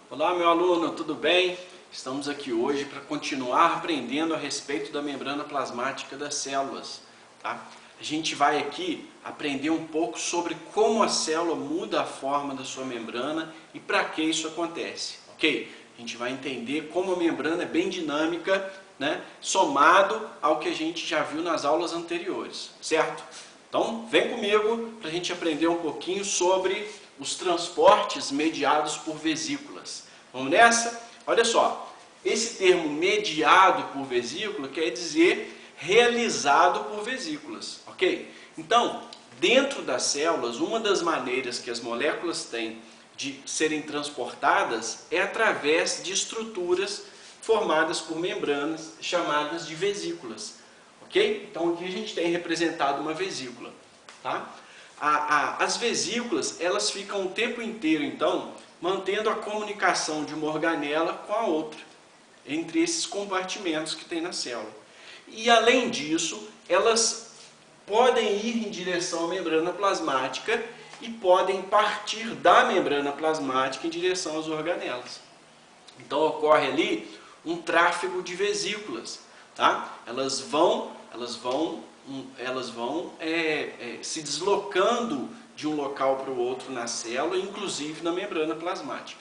Olá, meu aluno, tudo bem? Estamos aqui hoje para continuar aprendendo a respeito da membrana plasmática das células, tá? A gente vai aqui aprender um pouco sobre como a célula muda a forma da sua membrana e para que isso acontece, ok? A gente vai entender como a membrana é bem dinâmica, né? Somado ao que a gente já viu nas aulas anteriores, certo? Então, vem comigo para a gente aprender um pouquinho sobre os transportes mediados por vesículas. Vamos nessa? Olha só, esse termo mediado por vesícula quer dizer realizado por vesículas, ok? Então, dentro das células, uma das maneiras que as moléculas têm de serem transportadas é através de estruturas formadas por membranas chamadas de vesículas, ok? Então aqui a gente tem representado uma vesícula, tá? As vesículas, elas ficam o tempo inteiro, então, mantendo a comunicação de uma organela com a outra, entre esses compartimentos que tem na célula. E além disso, elas podem ir em direção à membrana plasmática e podem partir da membrana plasmática em direção às organelas. Então ocorre ali um tráfego de vesículas, tá? Elas vão se deslocando de um local para o outro na célula, inclusive na membrana plasmática.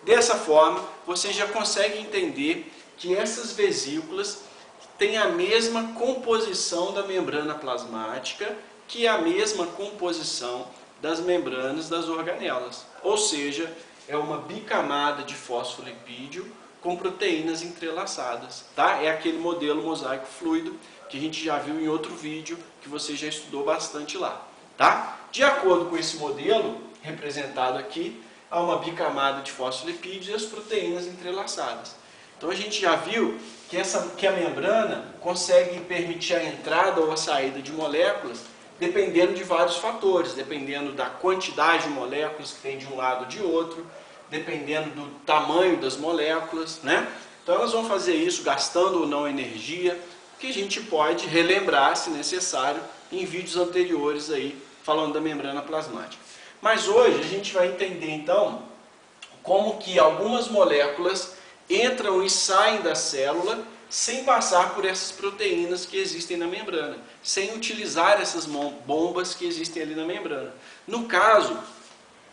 Dessa forma, você já consegue entender que essas vesículas têm a mesma composição da membrana plasmática, que é a mesma composição das membranas das organelas. Ou seja, é uma bicamada de fosfolipídio com proteínas entrelaçadas, tá? É aquele modelo mosaico fluido que a gente já viu em outro vídeo, que você já estudou bastante lá, tá? De acordo com esse modelo, representado aqui, há uma bicamada de fosfolipídios e as proteínas entrelaçadas. Então a gente já viu que a membrana consegue permitir a entrada ou a saída de moléculas dependendo de vários fatores, dependendo da quantidade de moléculas que tem de um lado ou de outro, dependendo do tamanho das moléculas, né? Então elas vão fazer isso gastando ou não energia, que a gente pode relembrar, se necessário, em vídeos anteriores aí, falando da membrana plasmática. Mas hoje a gente vai entender então como que algumas moléculas entram e saem da célula sem passar por essas proteínas que existem na membrana, sem utilizar essas bombas que existem ali na membrana. No caso,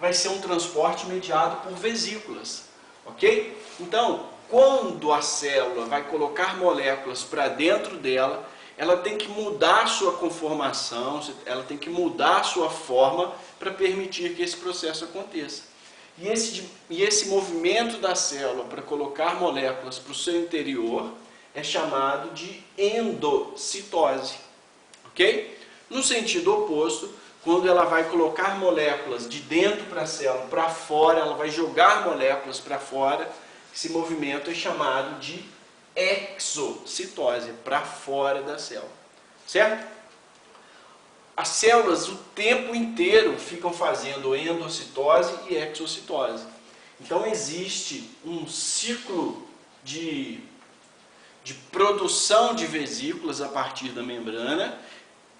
vai ser um transporte mediado por vesículas, ok? Então, quando a célula vai colocar moléculas para dentro dela, ela tem que mudar a sua conformação, ela tem que mudar a sua forma para permitir que esse processo aconteça. E esse movimento da célula para colocar moléculas para o seu interior é chamado de endocitose, ok? No sentido oposto, quando ela vai colocar moléculas de dentro para a célula para fora, ela vai jogar moléculas para fora, esse movimento é chamado de exocitose, para fora da célula, certo? As células o tempo inteiro ficam fazendo endocitose e exocitose. Então existe um ciclo de produção de vesículas a partir da membrana,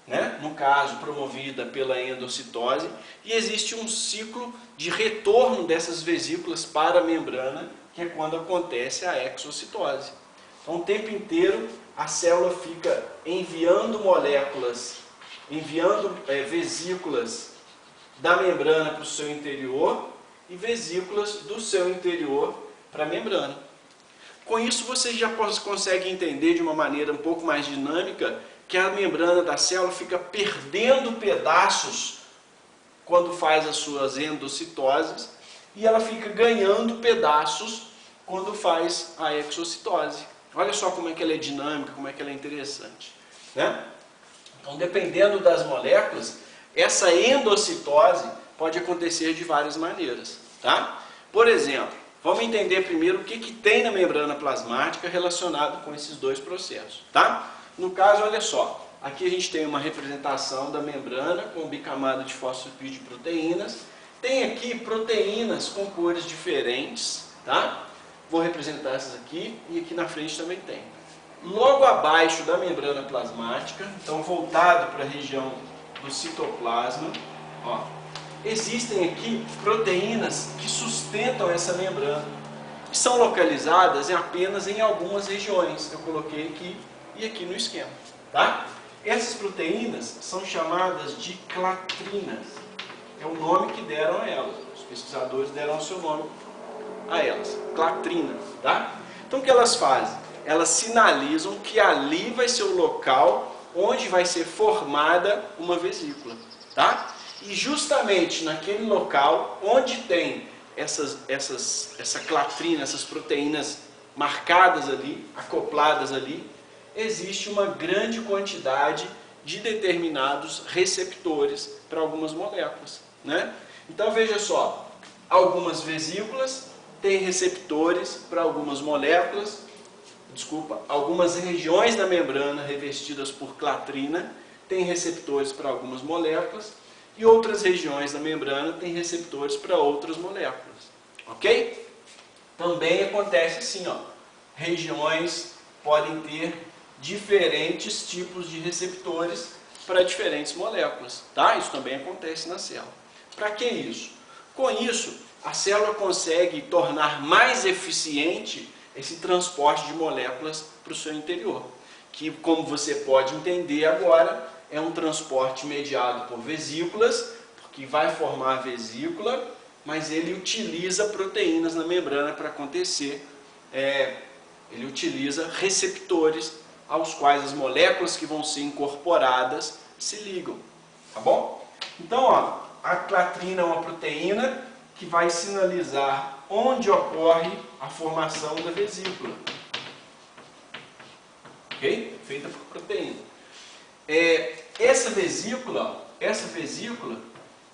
né? No caso promovida pela endocitose, e existe um ciclo de retorno dessas vesículas para a membrana, que é quando acontece a exocitose. Então o tempo inteiro a célula fica enviando vesículas da membrana para o seu interior e vesículas do seu interior para a membrana. Com isso você já consegue entender de uma maneira um pouco mais dinâmica que a membrana da célula fica perdendo pedaços quando faz as suas endocitoses e ela fica ganhando pedaços quando faz a exocitose. Olha só como é que ela é dinâmica, como é que ela é interessante, né? Então, dependendo das moléculas, essa endocitose pode acontecer de várias maneiras, tá? Por exemplo, vamos entender primeiro o que tem na membrana plasmática relacionado com esses dois processos, tá? No caso, olha só, aqui a gente tem uma representação da membrana com bicamada de fosfolipídio e proteínas. Tem aqui proteínas com cores diferentes, tá? Vou representar essas aqui e aqui na frente também tem. Logo abaixo da membrana plasmática, então voltado para a região do citoplasma, ó, existem aqui proteínas que sustentam essa membrana. E são localizadas apenas em algumas regiões. Eu coloquei aqui e aqui no esquema. Tá? Essas proteínas são chamadas de clatrinas. É o nome que deram a elas. Os pesquisadores deram o seu nome a elas. Clatrinas. Tá? Então o que elas fazem? Elas sinalizam que ali vai ser o local onde vai ser formada uma vesícula. Tá? E justamente naquele local onde tem essa clatrina, essas proteínas marcadas ali, acopladas ali, existe uma grande quantidade de determinados receptores para algumas moléculas, né? Então veja só, algumas vesículas têm receptores para algumas moléculas, algumas regiões da membrana revestidas por clatrina têm receptores para algumas moléculas e outras regiões da membrana têm receptores para outras moléculas, ok? Também acontece assim, ó, regiões podem ter diferentes tipos de receptores para diferentes moléculas, tá? Isso também acontece na célula. Para que isso? Com isso, a célula consegue tornar mais eficiente esse transporte de moléculas para o seu interior, que, como você pode entender agora, é um transporte mediado por vesículas, porque vai formar a vesícula, mas ele utiliza proteínas na membrana para acontecer, ele utiliza receptores aos quais as moléculas que vão ser incorporadas se ligam, tá bom? Então, ó, a clatrina é uma proteína que vai sinalizar onde ocorre a formação da vesícula, ok? Feita por proteína. Essa vesícula,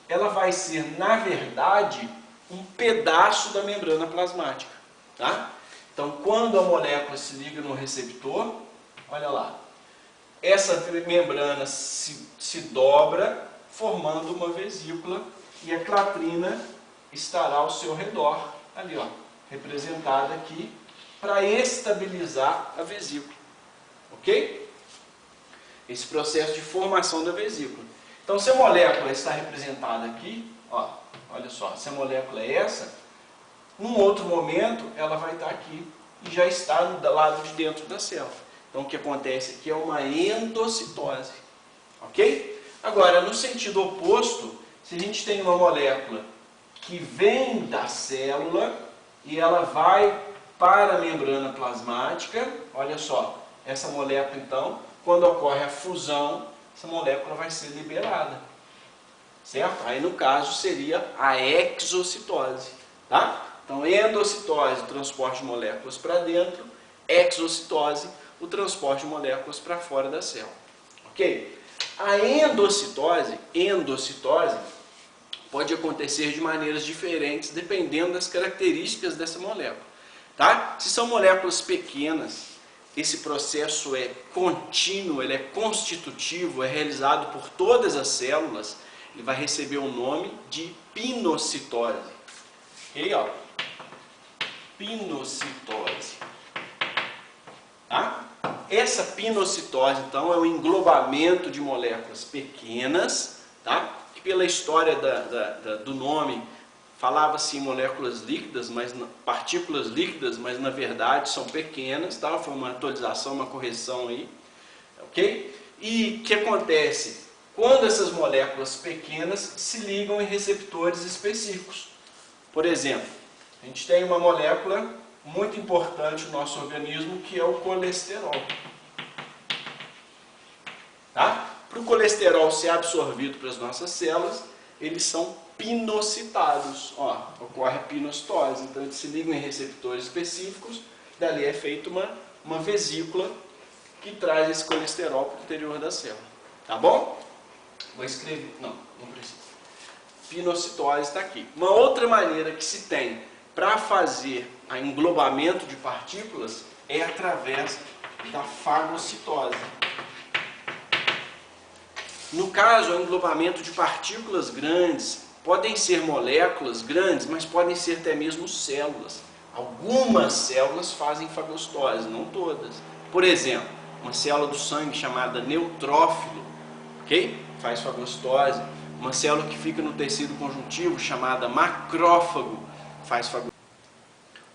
ela vai ser, na verdade, um pedaço da membrana plasmática, tá? Então, quando a molécula se liga no receptor, olha lá, essa membrana se dobra, formando uma vesícula, e a clatrina estará ao seu redor, ali, ó, representada aqui, para estabilizar a vesícula, ok? Esse processo de formação da vesícula. Então, se a molécula está representada aqui, ó, olha só, se a molécula é essa, num outro momento ela vai estar aqui e já está do lado de dentro da célula. Então, o que acontece aqui é uma endocitose, ok? Agora, no sentido oposto, se a gente tem uma molécula que vem da célula e ela vai para a membrana plasmática, olha só, essa molécula, então, quando ocorre a fusão, essa molécula vai ser liberada, certo? Aí, no caso, seria a exocitose, tá? Então, endocitose, transporte de moléculas para dentro, exocitose, o transporte de moléculas para fora da célula, ok? A endocitose pode acontecer de maneiras diferentes, dependendo das características dessa molécula, tá? Se são moléculas pequenas, esse processo é contínuo, ele é constitutivo, é realizado por todas as células, ele vai receber o nome de pinocitose. Ok, ó? Pinocitose. Tá? Essa pinocitose, então, é o englobamento de moléculas pequenas, tá? Que pela história do nome falava-se em moléculas líquidas, partículas líquidas, mas na verdade são pequenas, tá? Foi uma atualização, uma correção aí, ok? E o que acontece? Quando essas moléculas pequenas se ligam em receptores específicos. Por exemplo, a gente tem uma molécula muito importante no nosso organismo, que é o colesterol. Tá? Para o colesterol ser absorvido para as nossas células, eles são pinocitados. Ó, ocorre a pinocitose. Então, eles se ligam em receptores específicos, dali é feita uma vesícula que traz esse colesterol para o interior da célula. Tá bom? Vou escrever. Não precisa. Pinocitose está aqui. Uma outra maneira que se tem para fazer o englobamento de partículas é através da fagocitose. No caso, o englobamento de partículas grandes podem ser moléculas grandes, mas podem ser até mesmo células. Algumas células fazem fagocitose, não todas. Por exemplo, uma célula do sangue chamada neutrófilo, ok? Faz fagocitose. uma célula que fica no tecido conjuntivo chamada macrófago, faz fagocitose.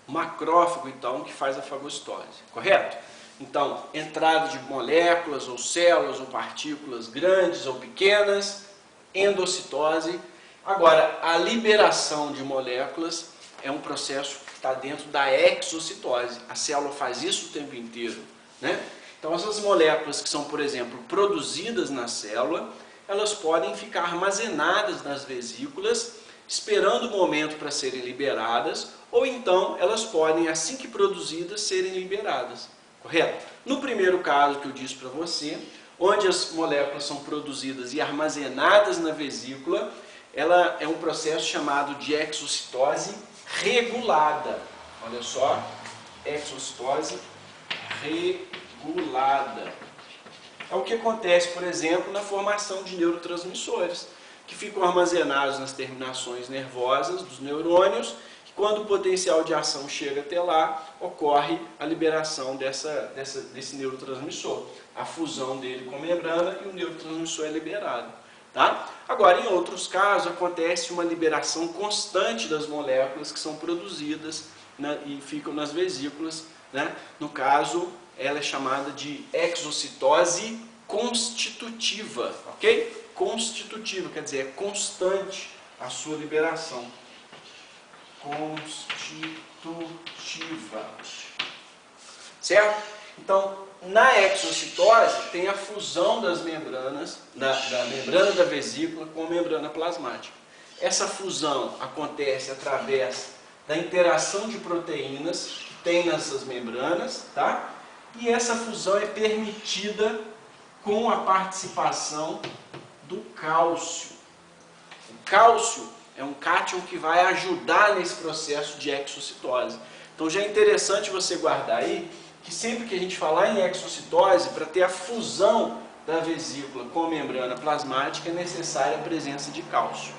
O macrófago, então, que faz a fagocitose, correto? Então, entrada de moléculas, ou células, ou partículas grandes ou pequenas, endocitose. Agora, a liberação de moléculas é um processo que está dentro da exocitose. A célula faz isso o tempo inteiro, né? Então, essas moléculas que são, por exemplo, produzidas na célula, elas podem ficar armazenadas nas vesículas, esperando o momento para serem liberadas, ou então elas podem, assim que produzidas, serem liberadas, correto? No primeiro caso que eu disse para você, onde as moléculas são produzidas e armazenadas na vesícula, ela é um processo chamado de exocitose regulada. Olha só, exocitose regulada. É o que acontece, por exemplo, na formação de neurotransmissores, que ficam armazenados nas terminações nervosas dos neurônios, que quando o potencial de ação chega até lá, ocorre a liberação desse neurotransmissor, a fusão dele com a membrana e o neurotransmissor é liberado. Tá? Agora, em outros casos, acontece uma liberação constante das moléculas que são produzidas e ficam nas vesículas, né? No caso, ela é chamada de exocitose constitutiva, ok? Constitutiva, quer dizer, é constante a sua liberação. Constitutiva. Certo? Então, na exocitose tem a fusão das membranas, da membrana da vesícula com a membrana plasmática. Essa fusão acontece através da interação de proteínas que tem nessas membranas, tá? E essa fusão é permitida com a participação do cálcio. O cálcio é um cátion que vai ajudar nesse processo de exocitose. Então já é interessante você guardar aí que sempre que a gente falar em exocitose, para ter a fusão da vesícula com a membrana plasmática, é necessária a presença de cálcio.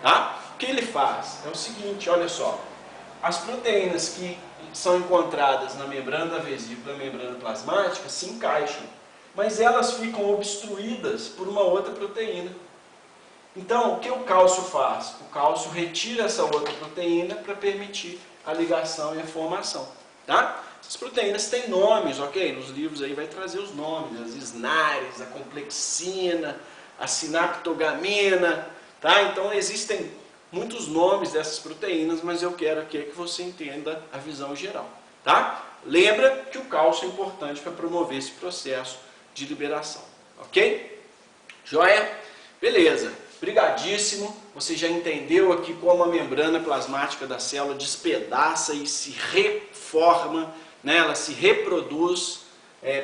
Tá? O que ele faz? É o seguinte, olha só. As proteínas que são encontradas na membrana da vesícula e na membrana plasmática se encaixam, mas elas ficam obstruídas por uma outra proteína. Então, o que o cálcio faz? O cálcio retira essa outra proteína para permitir a ligação e a formação. Tá? Essas proteínas têm nomes, ok? Nos livros aí vai trazer os nomes, as SNARs, a complexina, a sinaptogamina, tá? Então existem muitos nomes dessas proteínas, mas eu quero aqui que você entenda a visão geral, tá? Lembra que o cálcio é importante para promover esse processo de liberação, ok? Joia? Beleza, brigadíssimo. Você já entendeu aqui como a membrana plasmática da célula despedaça e se reforma, né? Ela se reproduz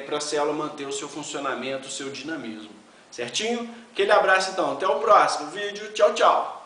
para a célula manter o seu funcionamento, o seu dinamismo. Certinho? Aquele abraço então, até o próximo vídeo. Tchau, tchau!